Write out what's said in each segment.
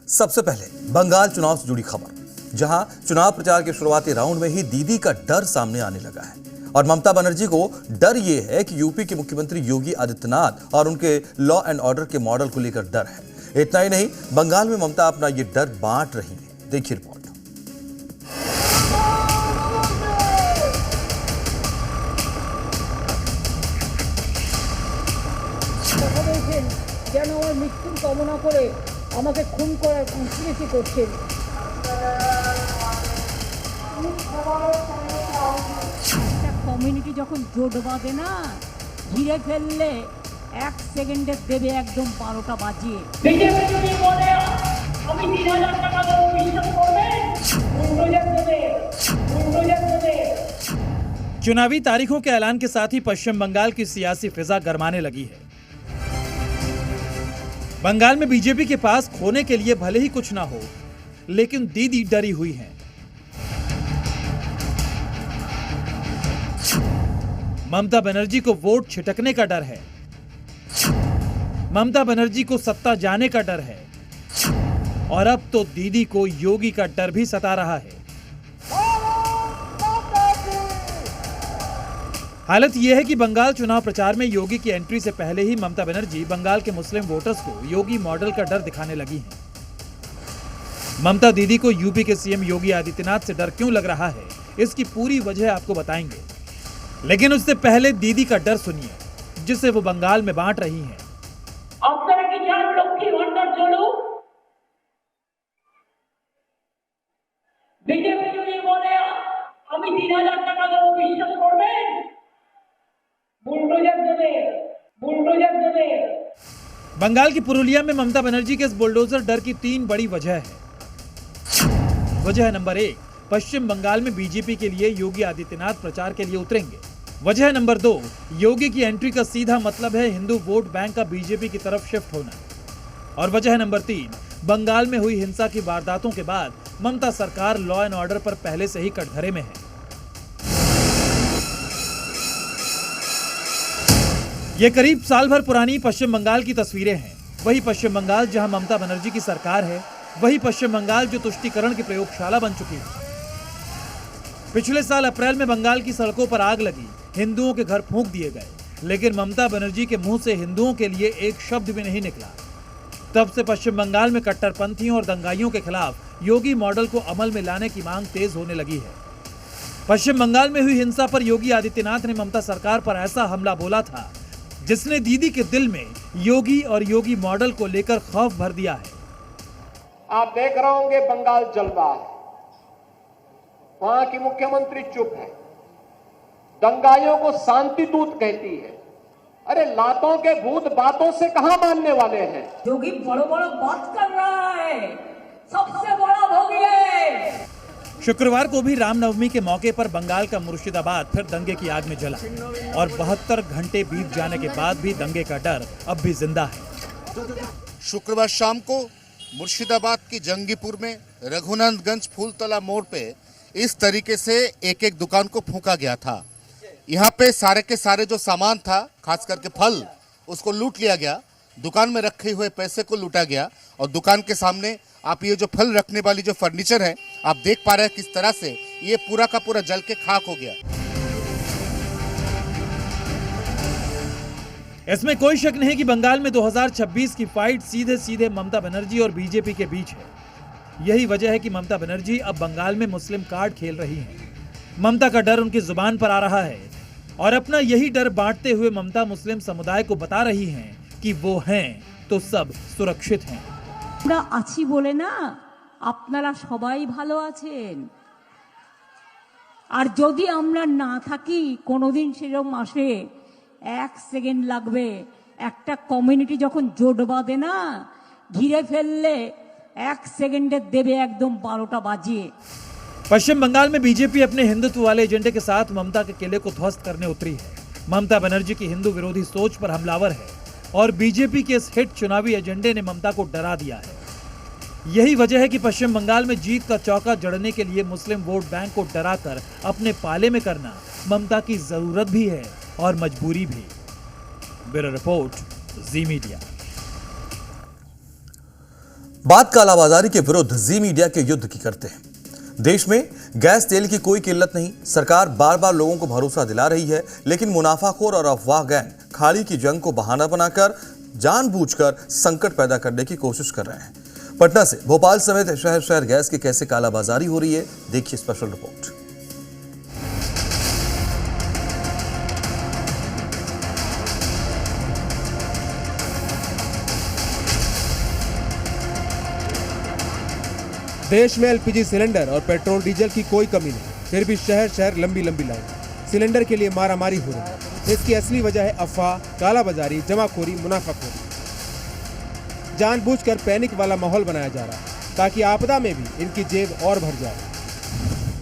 सबसे पहले बंगाल चुनाव से जुड़ी खबर, जहां चुनाव प्रचार के शुरुआती राउंड में ही दीदी का डर सामने आने लगा है। और ममता बनर्जी को डर यह है कि यूपी के मुख्यमंत्री योगी आदित्यनाथ और उनके लॉ एंड ऑर्डर के मॉडल को लेकर डर है। इतना ही नहीं, बंगाल में ममता अपना यह डर बांट रही है। देखिए रिपोर्ट। যেন আমার মৃত্যুর কামনা করে আমাকে খুন করার কনস্পিরেসি করছেন। একটা কমিউনিটি যখন জোট বাঁধে না, ঘিরে ফেললে 1 সেকেন্ডে দেবে একদম 12টা বাজিয়ে। বিজেপি যদি বলে আমি 3000 টাকা দেবো, বিশ্বাস করবেন? বুলডোজার দেবে। चुनावी तारीखों के ऐलान के साथ ही पश्चिम बंगाल की सियासी फिजा गरमाने लगी है। बंगाल में बीजेपी के पास खोने के लिए भले ही कुछ ना हो, लेकिन दीदी डरी हुई हैं। ममता बनर्जी को वोट छिटकने का डर है, ममता बनर्जी को सत्ता जाने का डर है, और अब तो दीदी को योगी का डर भी सता रहा है। हालत यह है कि बंगाल चुनाव प्रचार में योगी की एंट्री से पहले ही ममता बनर्जी बंगाल के मुस्लिम वोटर्स को योगी मॉडल का डर दिखाने लगी हैं। ममता दीदी को यूपी के सीएम योगी आदित्यनाथ से डर क्यों लग रहा है, इसकी पूरी वजह आपको बताएंगे, लेकिन उससे पहले दीदी का डर सुनिए, जिसे वो बंगाल में बांट रही हैं। আপনারা কি চান লক্ষ্মী ভান্ডার চলুক? বিজেপি যদি বলে আমি 3000 টাকা দেবো, বিশ্বাস করবেন? बुलडोजर देवे। बंगाल की पुरुलिया में ममता बनर्जी के इस बुलडोजर डर की 3 बड़ी वजह है। वजह नंबर 1, पश्चिम बंगाल में बीजेपी के लिए योगी आदित्यनाथ प्रचार के लिए उतरेंगे। वजह नंबर 2, योगी की एंट्री का सीधा मतलब है हिंदू वोट बैंक का बीजेपी की तरफ शिफ्ट होना। और वजह नंबर 3, बंगाल में हुई हिंसा की वारदातों के बाद ममता सरकार लॉ एंड ऑर्डर पर पहले से ही कटघरे में है। ये करीब साल भर पुरानी पश्चिम बंगाल की तस्वीरें हैं। वही पश्चिम बंगाल जहां ममता बनर्जी की सरकार है, वही पश्चिम बंगाल जो तुष्टीकरण की प्रयोगशाला बन चुकी है। पिछले साल अप्रैल में बंगाल की सड़कों पर आग लगी, हिंदुओं के घर फूंक दिए गए, लेकिन ममता बनर्जी के मुंह से हिंदुओं के लिए एक शब्द भी नहीं निकला। तब से पश्चिम बंगाल में कट्टरपंथियों और दंगाइयों के खिलाफ योगी मॉडल को अमल में लाने की मांग तेज होने लगी है। पश्चिम बंगाल में हुई हिंसा पर योगी आदित्यनाथ ने ममता सरकार पर ऐसा हमला बोला था जिसने दीदी के दिल में योगी और योगी मॉडल को लेकर खौफ भर दिया है। आप देख रहे होंगे बंगाल जल रहा है, वहां की मुख्यमंत्री चुप है, दंगाइयों को शांति दूत कहती है। अरे लातों के भूत बातों से कहां मानने वाले हैं? योगी बड़ो बात कर रहा है, सबसे बड़ा भोगी है। शुक्रवार को भी रामनवमी के मौके पर बंगाल का मुर्शिदाबाद फिर दंगे की आग में जला, और 72 घंटे बीत जाने के बाद भी दंगे का डर अब भी जिंदा है। शुक्रवार शाम को मुर्शिदाबाद की जंगीपुर में रघुनंदगंज फूलतला मोड़ पे इस तरीके से एक दुकान को फूंका गया था। यहाँ पे सारे के सारे जो सामान था, खास करके फल, उसको लूट लिया गया। दुकान में रखे हुए पैसे को लूटा गया, और दुकान के सामने आप ये जो फल रखने वाली जो फर्नीचर है, आप देख पा रहे हैं किस तरह से ये पूरा का पूरा जल के खाक हो गया। इसमें कोई शक नहीं कि बंगाल में 2026 की फाइट सीधे सीधे ममता बनर्जी और बीजेपी के बीच है। यही वजह है कि ममता बनर्जी अब बंगाल में मुस्लिम कार्ड खेल रही हैं। ममता का डर उनकी जुबान पर आ रहा है, और अपना यही डर बांटते हुए ममता मुस्लिम समुदाय को बता रही हैं कि वो हैं तो सब सुरक्षित हैं। আমরা আছি বলে না, আপনারা সবাই ভালো আছেন। আর যদি আমরা না থাকি, কোনোদিন সেরকম আসে 1 সেকেন্ড লাগবে। একটা কমিউনিটি যখন জোট বাঁধে না, ঘিরে ফেললে 1 সেকেন্ডে দেবে একদম 12টা বাজিয়ে। पश्चिम बंगाल में बीजेपी अपने हिंदुत्व वाले एजेंडे के साथ ममता के किले को ध्वस्त करने उतरी है। ममता बनर्जी की हिंदू विरोधी सोच पर हमलावर है, और बीजेपी के इस हिट चुनावी एजेंडे ने ममता को डरा दिया है। यही वजह है कि पश्चिम बंगाल में जीत का चौका जड़ने के लिए मुस्लिम वोट बैंक को डराकर अपने पाले में करना ममता की जरूरत भी है और मजबूरी भी। ब्यूरो रिपोर्ट, जी मीडिया। बात कालाबाजारी के विरुद्ध जी मीडिया के युद्ध की करते हैं। देश में गैस तेल की कोई किल्लत नहीं, सरकार बार बार लोगों को भरोसा दिला रही है, लेकिन मुनाफाखोर और अफवाह गैंग खाड़ी की जंग को बहाना बनाकर जानबूझकर संकट पैदा करने की कोशिश कर रहे हैं। पटना से भोपाल समेत शहर शहर गैस की कैसे कालाबाजारी हो रही है, देखिए स्पेशल रिपोर्ट। देश में एलपीजी सिलेंडर और पेट्रोल डीजल की कोई कमी नहीं, फिर भी शहर शहर लंबी लंबी लाइन। सिलेंडर के लिए मारामारी हो रही है। इसकी असली वजह है अफवाह, कालाबाजारी, जमाखोरी, मुनाफाखोरी। जानबूझकर पैनिक वाला माहौल बनाया जा रहा है ताकि आपदा में भी इनकी जेब और भर जाए।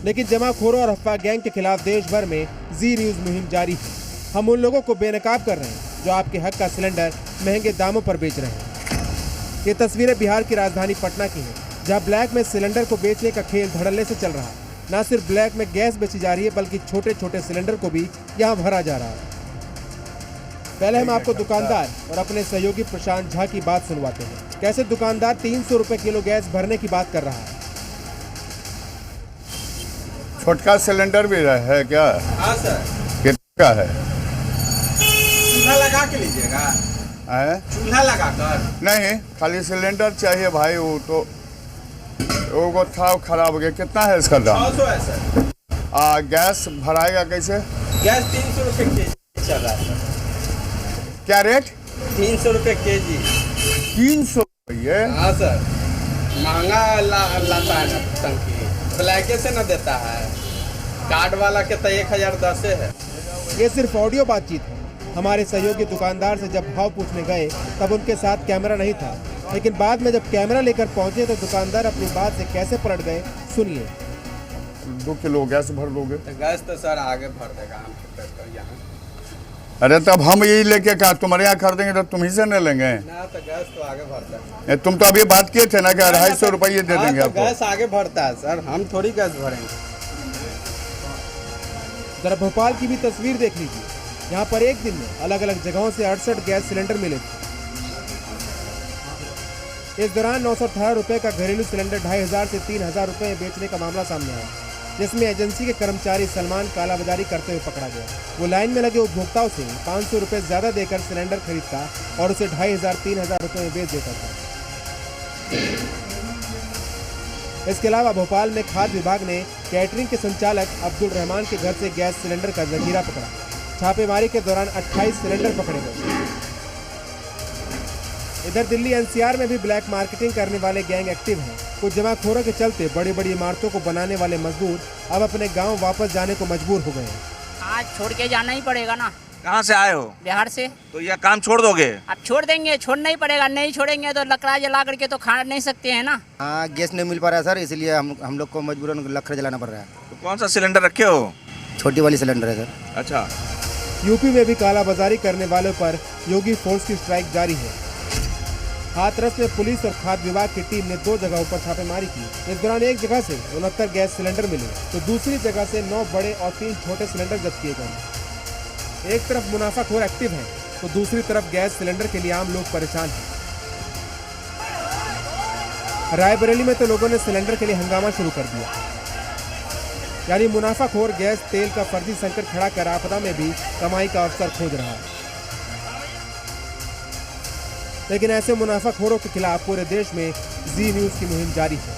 लेकिन जमाखोरों और अफवाह गैंग के खिलाफ देश भर में जी न्यूज मुहिम जारी है। हम उन लोगों को बेनकाब कर रहे हैं जो आपके हक का सिलेंडर महंगे दामों पर बेच रहे हैं। ये तस्वीरें बिहार की राजधानी पटना की हैं, जहां ब्लैक में सिलेंडर को बेचने का खेल धड़ल्ले से चल रहा है। न सिर्फ ब्लैक में गैस बेची जा रही है, बल्कि छोटे छोटे सिलेंडर को भी यहां भरा जा रहा है। पहले हम आपको दुकानदार और अपने सहयोगी प्रशांत झा की बात सुनवाते हैं। कैसे दुकानदार 300 रुपए किलो गैस भरने की बात कर रहा है। छोटका सिलेंडर भी है क्या? हाँ सर। कितना का है? चूल्हा लगा के लीजिएगा? चूल्हा लगा कर? नहीं, खाली सिलेंडर चाहिए भाई। वो तो वो था खराब हो गया। कितना है इसका दाम? 600 है सर। गैस भराएगा कैसे? गैस 300 रुपए केजी चल रहा है सर। क्या रेट? 300 रुपए केजी। 300 रुपये? हाँ सर, महंगा लाता है ना टंकी, ब्लैके से न देता है। कार्ड वाला के तो 1010 है। ये सिर्फ ऑडियो बातचीत है। हमारे सहयोगी दुकानदार से जब भाव पूछने गए तब उनके साथ कैमरा नहीं था, लेकिन बाद में जब कैमरा लेकर पहुंचे तो दुकानदार अपनी बात से कैसे पलट गए, सुनिए। 2 किलो गैस भर दोगे? तो गैस तो सर आगे भर देगा हम यहाँ। अरे तब हम यही लेके कहा तुम्हारे यहाँ खरीदेंगे तो तुम ही से न लेंगे ना, तो गैस तो आगे भरता है। तुम तो अभी बात किए थे ना कि 250 रुपये दे देंगे तो आपको। गैस आगे भरता है सर, हम थोड़ी गैस भरेंगे। जरा भोपाल की भी तस्वीर देख लीजिए। यहाँ पर एक दिन में अलग अलग जगहों से 68 गैस सिलेंडर मिले थे। इस दौरान 918 रुपए का घरेलू सिलेंडर 2500 से 3000 रुपए में बेचने का मामला सामने आया, जिसमें एजेंसी के कर्मचारी सलमान कालाबाजारी करते हुए पकड़ा गया। वो लाइन में लगे उपभोक्ताओं से 500 रुपए ज्यादा देकर सिलेंडर खरीदता और उसे 2500-3000 रुपए में बेच देता था। इसके अलावा भोपाल में खाद्य विभाग ने कैटरिंग के संचालक अब्दुल रहमान के घर से गैस सिलेंडर का जखीरा पकड़ा। छापेमारी के दौरान 28 सिलेंडर पकड़े गए। इधर दिल्ली एनसीआर में भी ब्लैक मार्केटिंग करने वाले गैंग एक्टिव हैं। कुछ जमाखोरों के चलते बड़ी बड़ी इमारतों को बनाने वाले मजदूर अब अपने गांव वापस जाने को मजबूर हो गए हैं। आज छोड़ के जाना ही पड़ेगा ना। कहाँ से आए हो? बिहार से। तो यह काम छोड़ दोगे? अब छोड़ देंगे, छोड़ना ही पड़ेगा। नहीं छोड़ेंगे तो लकड़ा जला करके तो खा नहीं सकते हैं ना। हाँ, गैस नहीं मिल पा रहा है सर, इसलिए हम लोग को मजबूरन लकड़ा जलाना पड़ रहा है। तो कौन सा सिलेंडर रखे हो? छोटी वाली सिलेंडर है सर। अच्छा। यूपी में भी कालाबाजारी करने वालों पर योगी फोर्स की स्ट्राइक जारी है। हाथरस में पुलिस और खाद्य विभाग की टीम ने 2 जगहों पर छापेमारी की। इस दौरान एक जगह से 69 गैस सिलेंडर मिले तो दूसरी जगह से 9 बड़े और 3 छोटे सिलेंडर जब्त किए गए। एक तरफ मुनाफाखोर एक्टिव हैं तो दूसरी तरफ गैस सिलेंडर के लिए आम लोग परेशान हैं। रायबरेली में तो लोगों ने सिलेंडर के लिए हंगामा शुरू कर दिया। यानी मुनाफाखोर गैस तेल का फर्जी संकट खड़ा कर आपदा में भी कमाई का अवसर खोज रहा है। लेकिन ऐसे मुनाफाखोरों के खिलाफ पूरे देश में जी न्यूज की मुहिम जारी है।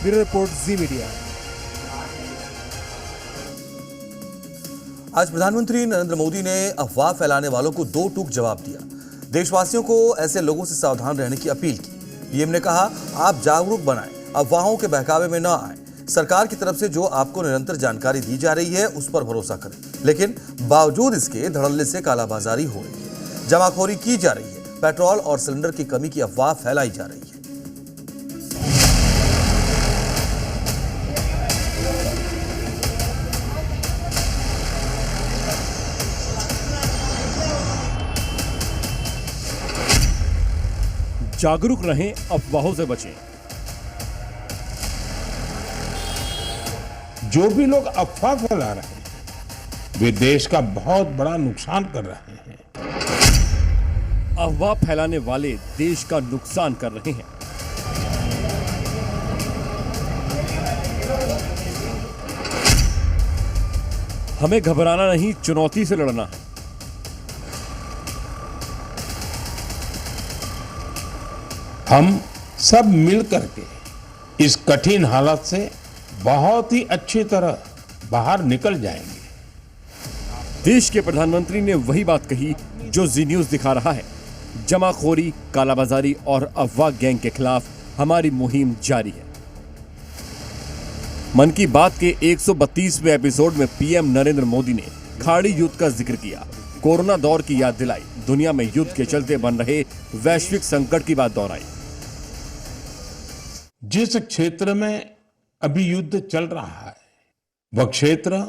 ब्यूरो रिपोर्ट, जी मीडिया। आज प्रधानमंत्री नरेंद्र मोदी ने अफवाह फैलाने वालों को 2 टूक जवाब दिया। देशवासियों को ऐसे लोगों से सावधान रहने की अपील की। पीएम ने कहा, आप जागरूक बनाएं, अफवाहों के बहकावे में न आए। सरकार की तरफ से जो आपको निरंतर जानकारी दी जा रही है उस पर भरोसा करें, लेकिन बावजूद इसके धड़ल्ले से कालाबाजारी हो रही है, जमाखोरी की जा रही है, पेट्रोल और सिलेंडर की कमी की अफवाह फैलाई जा रही है। जागरूक रहें, अफवाहों से बचें। जो भी लोग अफवाह फैला रहे हैं वे देश का बहुत बड़ा नुकसान कर रहे हैं। अफवाह फैलाने वाले देश का नुकसान कर रहे हैं। हमें घबराना नहीं, चुनौती से लड़ना है। हम सब मिल करके इस कठिन हालत से बहुत ही अच्छी तरह बाहर निकल जाएंगे। देश के प्रधानमंत्री ने वही बात कही जो जी न्यूज दिखा रहा है। जमाखोरी, कालाबाजारी और अफवाह गैंग के खिलाफ हमारी मुहिम जारी है। मन की बात के 132वें एपिसोड में पीएम नरेंद्र मोदी ने खाड़ी युद्ध का जिक्र किया, कोरोना दौर की याद दिलाई, दुनिया में युद्ध के चलते बन रहे वैश्विक संकट की बात दोहराई। जिस क्षेत्र में अभी युद्ध चल रहा है वह क्षेत्र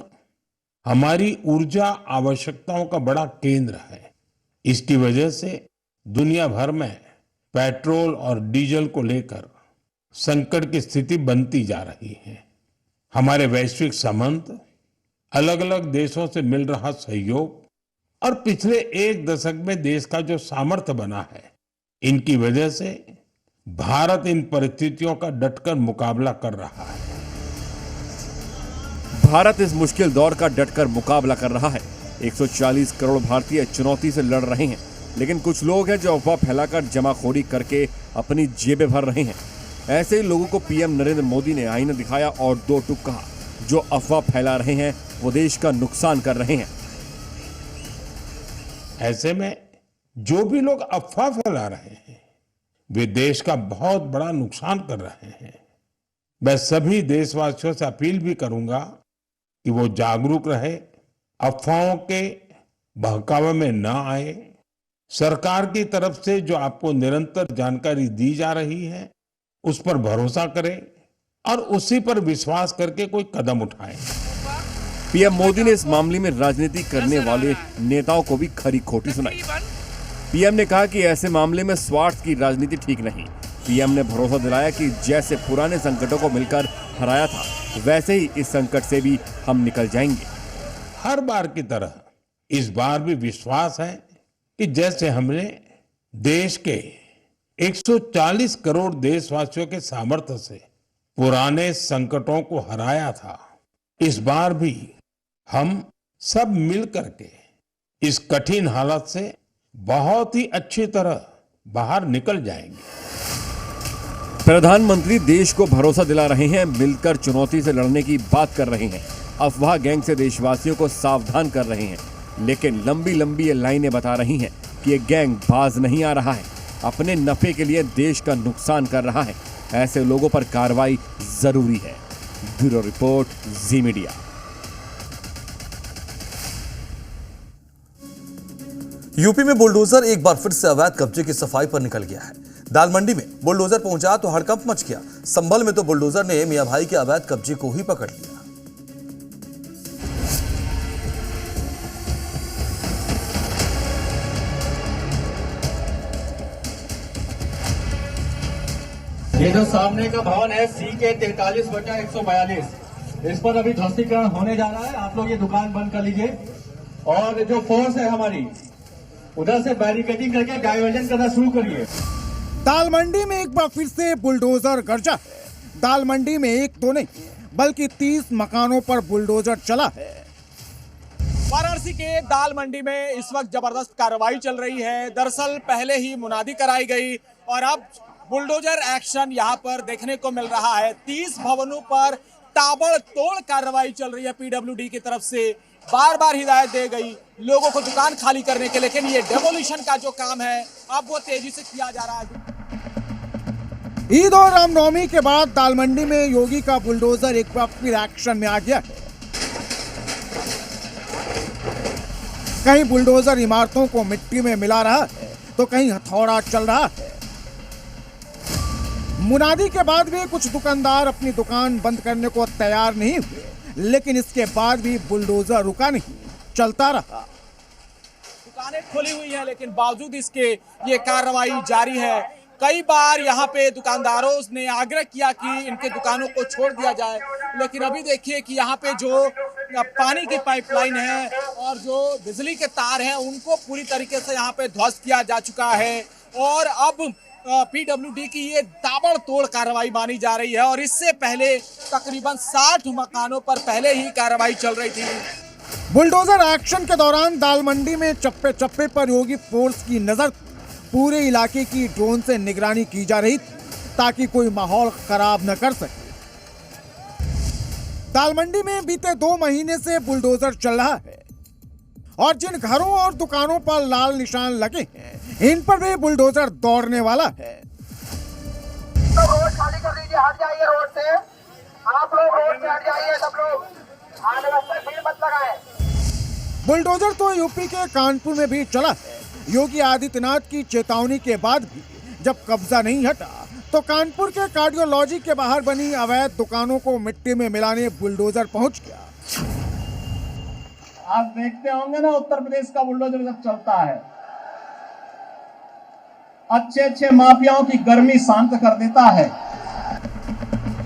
हमारी ऊर्जा आवश्यकताओं का बड़ा केंद्र है। इसकी वजह से दुनिया भर में पेट्रोल और डीजल को लेकर संकट की स्थिति बनती जा रही है। हमारे वैश्विक संबंध, अलग अलग देशों से मिल रहा सहयोग और पिछले एक दशक में देश का जो सामर्थ्य बना है, इनकी वजह से भारत इन परिस्थितियों का डटकर मुकाबला कर रहा है। भारत इस मुश्किल दौर का डटकर मुकाबला कर रहा है। 140 करोड़ भारतीय चुनौती से लड़ रहे हैं, लेकिन कुछ लोग हैं जो अफवाह फैलाकर जमाखोरी करके अपनी जेबें भर रहे हैं। ऐसे ही लोगों को पीएम नरेंद्र मोदी ने आईना दिखाया और दो टूक कहा, जो अफवाह फैला रहे हैं वो देश का नुकसान कर रहे हैं। ऐसे में जो भी लोग अफवाह फैला रहे हैं वे देश का बहुत बड़ा नुकसान कर रहे हैं। मैं सभी देशवासियों से अपील भी करूंगा कि वो जागरूक रहे, अफवाहों के बहकावे में न आए। सरकार की तरफ से जो आपको निरंतर जानकारी दी जा रही है उस पर भरोसा करें और उसी पर विश्वास करके कोई कदम उठाएं। पीएम मोदी ने इस मामले में राजनीति करने वाले नेताओं को भी खरी खोटी सुनाई। पीएम ने कहा कि ऐसे मामले में स्वार्थ की राजनीति ठीक नहीं। पीएम ने भरोसा दिलाया कि जैसे पुराने संकटों को मिलकर हराया था, वैसे ही इस संकट से भी हम निकल जाएंगे। हर बार की तरह इस बार भी विश्वास है कि जैसे हमने देश के 140 करोड़ देशवासियों के सामर्थ्य से पुराने संकटों को हराया था, इस बार भी हम सब मिल करके इस कठिन हालत से बहुत ही अच्छी तरह बाहर निकल जाएंगे। प्रधानमंत्री देश को भरोसा दिला रहे हैं, मिलकर चुनौती से लड़ने की बात कर रहे हैं, अफवाह गैंग से देशवासियों को सावधान कर रहे हैं। लेकिन लंबी लंबी ये लाइनें बता रही हैं कि ये गैंग बाज नहीं आ रहा है, अपने नफे के लिए देश का नुकसान कर रहा है। ऐसे लोगों पर कार्रवाई जरूरी है। ब्यूरो रिपोर्ट, जी मीडिया। यूपी में बुलडोजर एक बार फिर से अवैध कब्जे की सफाई पर निकल गया है। दाल मंडी में बुलडोजर पहुंचा तो हड़कंप मच गया। संभल में तो बुलडोजर ने मियां भाई के अवैध कब्जे को ही पकड़ लिया। ये जो सामने का भवन है CK 43/142, इस पर अभी ध्वस्तीकरण होने जा रहा है। आप लोग ये दुकान बंद कर लीजिए और जो फोर्स है हमारी उधर से बैरिकेडिंग करके डाइवर्जन करना शुरू करिए। दाल मंडी में एक बार फिर से बुलडोजर गरजा है। दाल मंडी में एक दो नहीं बल्कि 30 मकानों पर बुलडोजर चला है। वाराणसी के दाल मंडी में इस वक्त जबरदस्त कार्रवाई चल रही है। दरअसल पहले ही मुनादी कराई गई और अब बुलडोजर एक्शन यहां पर देखने को मिल रहा है। 30 भवनों पर ताबड़तोड़ कार्रवाई चल रही है। पीडब्ल्यूडी की तरफ से बार बार हिदायत दे गई लोगों को दुकान खाली करने के, लेकिन ये डेमोलिशन का जो काम है अब वो तेजी से किया जा रहा है। ईद और रामनवमी के बाद दाल मंडी में योगी का बुलडोजर एक बार फिर एक्शन में आ गया है। कहीं बुलडोजर इमारतों को मिट्टी में मिला रहा है तो कहीं हथौड़ा चल रहा है। मुनादी के बाद भी कुछ दुकानदार अपनी दुकान बंद करने को तैयार नहीं हुए, लेकिन इसके बाद भी बुलडोजर रुका नहीं, चलता रहा। दुकानें खुली हुई हैं लेकिन बावजूद इसके ये कार्रवाई जारी है। कई बार यहाँ पे दुकानदारों ने आग्रह किया कि इनके दुकानों को छोड़ दिया जाए, लेकिन अभी देखिए कि यहाँ पे जो पानी की पाइपलाइन है और जो बिजली के तार हैं उनको पूरी तरीके से यहाँ पे ध्वस्त किया जा चुका है। और अब पीडब्ल्यूडी की ये ताबड़तोड़ कार्रवाई मानी जा रही है और इससे पहले तकरीबन 60 मकानों पर पहले ही कार्रवाई चल रही थी। बुलडोजर एक्शन के दौरान दाल मंडी में चप्पे चप्पे पर योगी फोर्स की नजर पूरे इलाके की ड्रोन से निगरानी की जा रही ताकि कोई माहौल खराब न कर सके। दाल मंडी में बीते 2 महीने से बुलडोजर चल रहा है और जिन घरों और दुकानों पर लाल निशान लगे हैं इन पर भी बुलडोजर दौड़ने वाला है। तो रोड खाली कर दीजिए, हट जाइए रोड से, आप लोग रोड से हट जाइए, सब लोग आने वाले भीड़ मत लगाएं। बुलडोजर तो यूपी के कानपुर में भी चला है। योगी आदित्यनाथ की चेतावनी के बाद भी जब कब्जा नहीं हटा तो कानपुर के कार्डियोलॉजी के बाहर बनी अवैध दुकानों को मिट्टी में मिलाने बुलडोजर पहुंच गया। आप देखते होंगे ना उत्तर प्रदेश का बुलडोजर जब चलता है अच्छे माफियाओं की गर्मी शांत कर देता है।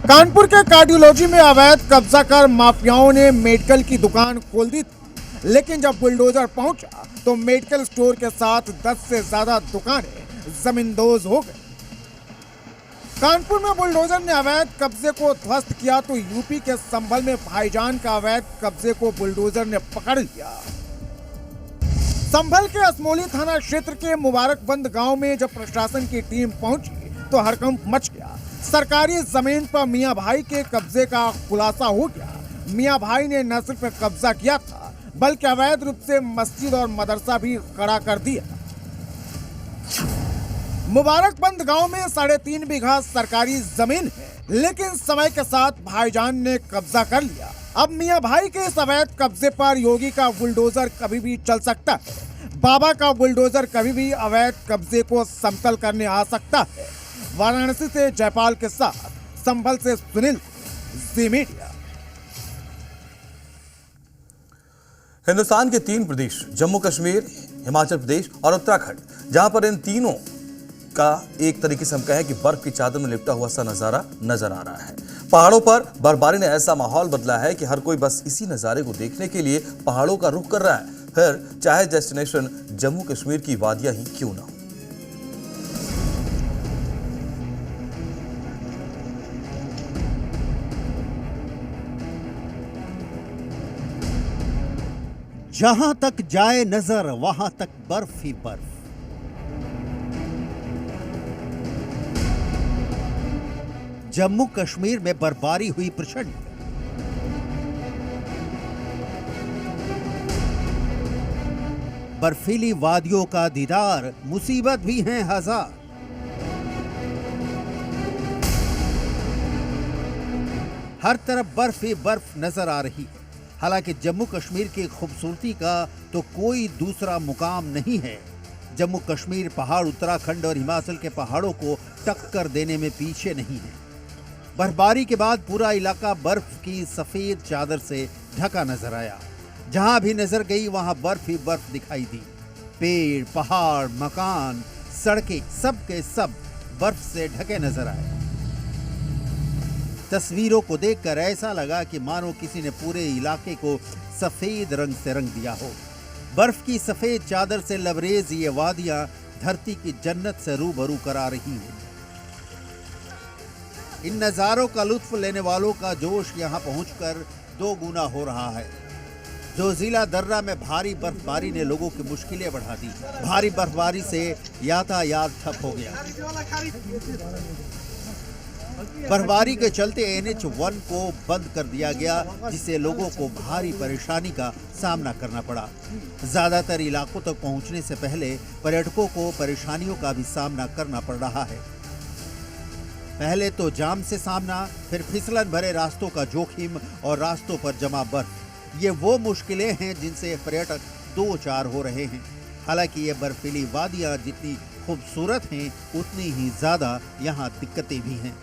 कानपुर के कार्डियोलॉजी में अवैध कब्जा कर माफियाओं ने मेडिकल की दुकान खोल दी, लेकिन जब बुलडोजर पहुंचा तो मेडिकल स्टोर के साथ 10 से ज्यादा दुकानें जमींदोज हो गई। कानपुर में बुलडोजर ने अवैध कब्जे को ध्वस्त किया तो यूपी के संभल में भाईजान का अवैध कब्जे को बुलडोजर ने पकड़ लिया। संभल के असमोली थाना क्षेत्र के मुबारकबंद गांव में जब प्रशासन की टीम पहुंची तो हड़कंप मच गया। सरकारी जमीन पर मियां भाई के कब्जे का खुलासा हो गया। मियां भाई ने न सिर्फ कब्जा किया था बल्कि अवैध रूप से मस्जिद और मदरसा भी खड़ा कर दिया। मुबारकबंद गांव में 3.5 बीघा सरकारी जमीन है, लेकिन समय के साथ भाईजान ने कब्जा कर लिया। अब मियां भाई के इस अवैध कब्जे पर योगी का बुलडोजर कभी भी चल सकता है। बाबा का बुलडोजर कभी भी अवैध कब्जे को समतल करने आ सकता है। वाराणसी से जयपाल के साथ संभल से सुनील, जी मीडिया। हिंदुस्तान के 3 प्रदेश जम्मू कश्मीर, हिमाचल प्रदेश और उत्तराखंड, जहां पर इन तीनों का एक तरीके से हम कहें कि बर्फ की चादर में लिपटा हुआ सा नजारा नजर आ रहा है। पहाड़ों पर बर्फबारी ने ऐसा माहौल बदला है कि हर कोई बस इसी नजारे को देखने के लिए पहाड़ों का रुख कर रहा है, फिर चाहे डेस्टिनेशन जम्मू कश्मीर की वादियां ही क्यों ना हो। जहां तक जाए नजर वहां तक बर्फ ही बर्फ। जम्मू कश्मीर में बर्फबारी हुई प्रचंड। बर्फीली वादियों का दीदार, मुसीबत भी हैं हजार। हर तरफ बर्फ ही बर्फ नजर आ रही है। हालांकि जम्मू कश्मीर की खूबसूरती का तो कोई दूसरा मुकाम नहीं है। जम्मू कश्मीर पहाड़ उत्तराखंड और हिमाचल के पहाड़ों को टक्कर देने में पीछे नहीं है। बर्फबारी के बाद पूरा इलाका बर्फ की सफेद चादर से ढका नजर आया। जहां भी नजर गई वहां बर्फ ही बर्फ दिखाई दी। पेड़, पहाड़, मकान, सड़कें, सब के सब बर्फ से ढके नजर आए। तस्वीरों को देखकर ऐसा लगा कि मानो किसी ने पूरे इलाके को सफेद रंग से रंग दिया हो। बर्फ की सफेद चादर से लबरेज ये वादियां धरती की जन्नत से रूबरू करा रही हैं। इन नज़ारों का लुत्फ लेने वालों का जोश यहां पहुंचकर 2 गुना हो रहा है। जो जिला दर्रा में भारी बर्फबारी ने लोगों की मुश्किलें बढ़ा दी। भारी बर्फबारी से यातायात ठप हो गया। बर्फबारी के चलते NH1 को बंद कर दिया गया, जिससे लोगों को भारी परेशानी का सामना करना पड़ा। ज्यादातर इलाकों तक पहुंचने से पहले पर्यटकों को परेशानियों का भी सामना करना पड़ रहा है। पहले तो जाम से सामना, फिर फिसलन भरे रास्तों का जोखिम और रास्तों पर जमा बर्फ। ये वो मुश्किलें हैं जिनसे पर्यटक 2-4 हो रहे हैं। हालांकि ये बर्फीली वादियां जितनी खूबसूरत हैं उतनी ही ज्यादा यहाँ दिक्कतें भी हैं।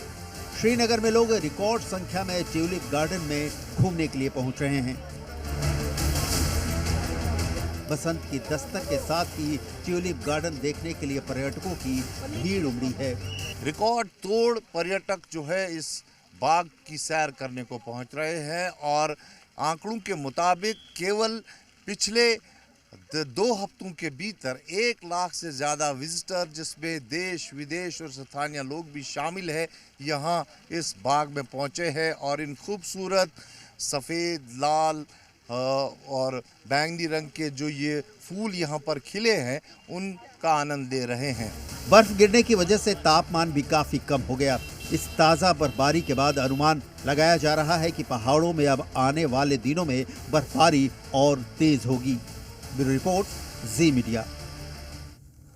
श्रीनगर में लोग रिकॉर्ड संख्या में ट्यूलिप गार्डन में घूमने के लिए पहुंच रहे हैं। बसंत की दस्तक के साथ ही ट्यूलिप गार्डन देखने के लिए पर्यटकों की भीड़ उमड़ी है। रिकॉर्ड तोड़ पर्यटक जो है इस बाग की सैर करने को पहुंच रहे हैं और आंकड़ों के मुताबिक केवल पिछले 2 हफ्तों के भीतर 1 लाख से ज़्यादा विजिटर, जिसमें देश विदेश और स्थानीय लोग भी शामिल है, यहाँ इस बाग में पहुँचे हैं और इन खूबसूरत सफ़ेद, लाल और बैंगनी रंग के जो ये फूल यहाँ पर खिले हैं उनका आनंद ले रहे हैं। बर्फ गिरने की वजह से तापमान भी काफी कम हो गया। इस ताज़ा बर्फबारी के बाद अनुमान लगाया जा रहा है कि पहाड़ों में अब आने वाले दिनों में बर्फबारी और तेज होगी। ब्यूरो रिपोर्ट, जी मीडिया।